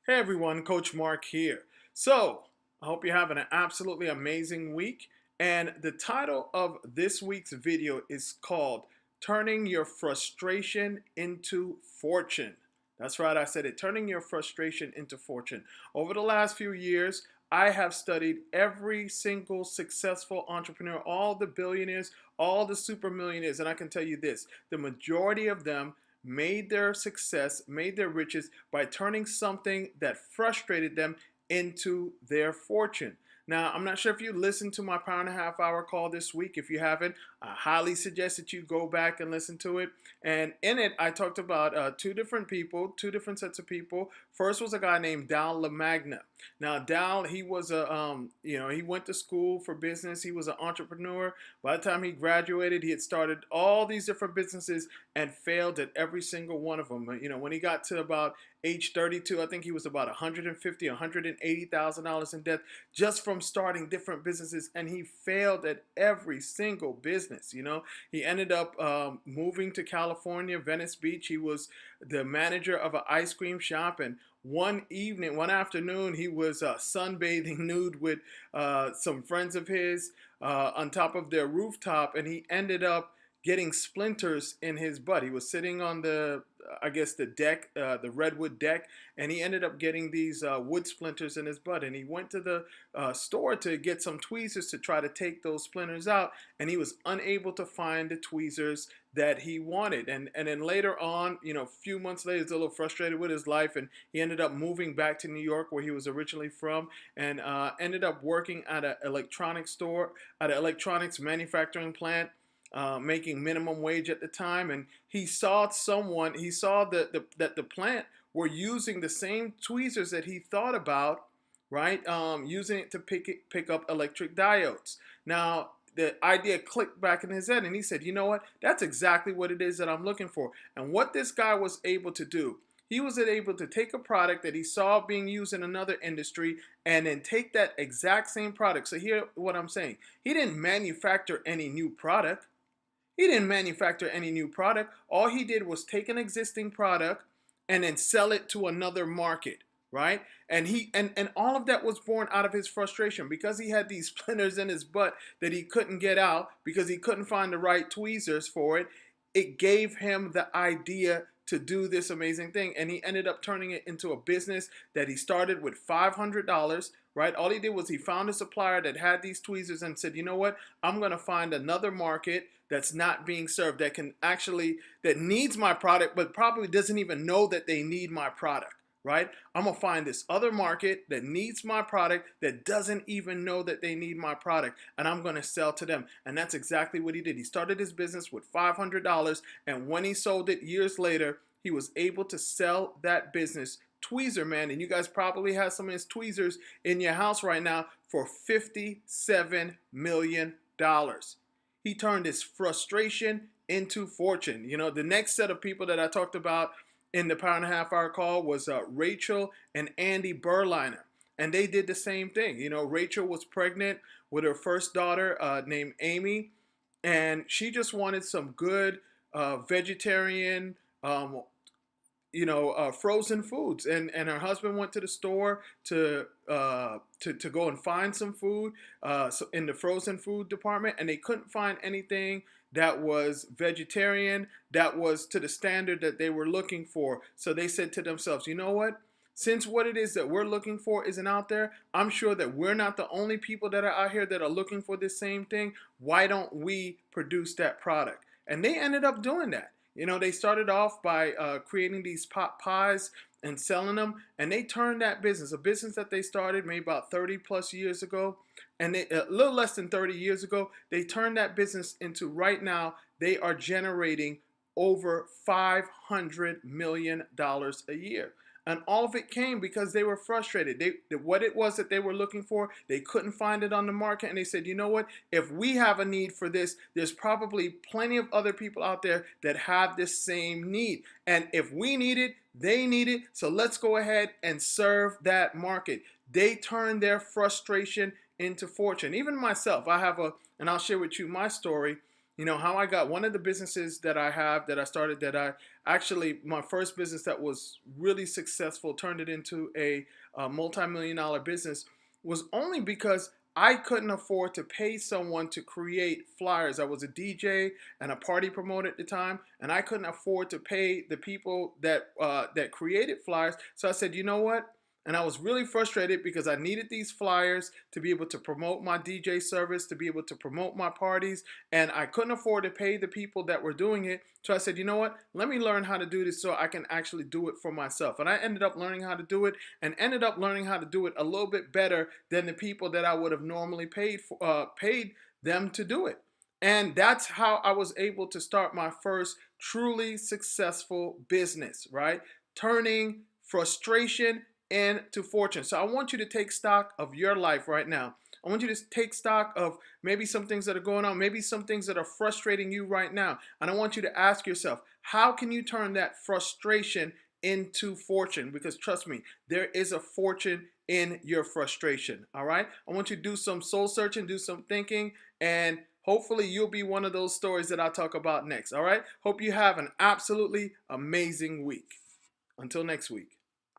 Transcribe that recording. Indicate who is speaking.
Speaker 1: Hey everyone, Coach Mark here. So, I hope you're having an absolutely amazing week. And the title of this week's video is called Turning Your Frustration into Fortune. That's right, I said it, turning your frustration into fortune. Over the last few years, I have studied every single successful entrepreneur, all the billionaires, all the super millionaires, and I can tell you this, the majority of them made their success, made their riches by turning something that frustrated them into their fortune. Now, I'm not sure if you listened to my power and a half hour call this week. If you haven't, I highly suggest that you go back and listen to it. And in it, I talked about two different people, two different sets of people. First was a guy named Dal Lamagna. Now, Dal, he was he went to school for business. He was an entrepreneur. By the time he graduated, he had started all these different businesses and failed at every single one of them. When he got to about age 32, I think he was about $150,000, $180,000 in debt just from starting different businesses, and he failed at every single business. He ended up moving to California, Venice Beach. He was the manager of an ice cream shop, and one afternoon, he was sunbathing nude with some friends of his on top of their rooftop, and he ended up getting splinters in his butt. He was sitting on the deck, the redwood deck, and he ended up getting these wood splinters in his butt. And he went to the store to get some tweezers to try to take those splinters out, and he was unable to find the tweezers that he wanted. And then later on, a few months later, he's a little frustrated with his life, and he ended up moving back to New York, where he was originally from, and ended up working at an electronics store, at an electronics manufacturing plant, making minimum wage at the time. And he saw that the plant were using the same tweezers that he thought about, right? Using it to pick up electric diodes. Now, the idea clicked back in his head, and he said, you know what? That's exactly what it is that I'm looking for. And what this guy was able to do, he was able to take a product that he saw being used in another industry and then take that exact same product. So here, what I'm saying, he didn't manufacture any new product. All he did was take an existing product and then sell it to another market, right? And all of that was born out of his frustration because he had these splinters in his butt that he couldn't get out because he couldn't find the right tweezers for it. It gave him the idea to do this amazing thing, and he ended up turning it into a business that he started with $500, right? All he did was he found a supplier that had these tweezers and said, you know what? I'm going to find another market that's not being served, that needs my product, but probably doesn't even know that they need my product, right? I'm going to find this other market that needs my product that doesn't even know that they need my product, and I'm going to sell to them. And that's exactly what he did. He started his business with $500, and when he sold it years later, he was able to sell that business, Tweezer Man, and you guys probably have some of his tweezers in your house right now, for $57 million. He turned his frustration into fortune. The next set of people that I talked about in the power and a half hour call was Racheal and Andy Berliner. And they did the same thing. Racheal was pregnant with her first daughter named Amy, and she just wanted some good vegetarian frozen foods, and her husband went to the store to go and find some food in the frozen food department, and they couldn't find anything that was vegetarian, that was to the standard that they were looking for. So they said to themselves, you know what? Since what it is that we're looking for isn't out there, I'm sure that we're not the only people that are out here that are looking for this same thing. Why don't we produce that product? And they ended up doing that. They started off by creating these pot pies and selling them, and they turned that business, a business that they started maybe about 30 plus years ago, and a little less than 30 years ago, they turned that business into, right now, they are generating over $500 million a year. And all of it came because they were frustrated. What it was that they were looking for, they couldn't find it on the market. And they said, you know what? If we have a need for this, there's probably plenty of other people out there that have this same need. And if we need it, they need it. So let's go ahead and serve that market. They turned their frustration into fortune. Even myself, and I'll share with you my story. You know, how I got one of the businesses that I have that I started, that I actually, my first business that was really successful, turned it into a multi-million dollar business, was only because I couldn't afford to pay someone to create flyers. I was a DJ and a party promoter at the time, and I couldn't afford to pay the people that created flyers. So I said, you know what? And I was really frustrated because I needed these flyers to be able to promote my DJ service, to be able to promote my parties, and I couldn't afford to pay the people that were doing it. So I said, you know what? Let me learn how to do this so I can actually do it for myself. And I ended up learning how to do it, and ended up learning how to do it a little bit better than the people that I would have normally paid them to do it. And that's how I was able to start my first truly successful business, right? Turning frustration into fortune. So I want you to take stock of your life right now. I want you to take stock of maybe some things that are going on, maybe some things that are frustrating you right now. And I want you to ask yourself, how can you turn that frustration into fortune? Because trust me, there is a fortune in your frustration. All right. I want you to do some soul searching, do some thinking, and hopefully you'll be one of those stories that I'll talk about next. All right. Hope you have an absolutely amazing week. Until next week.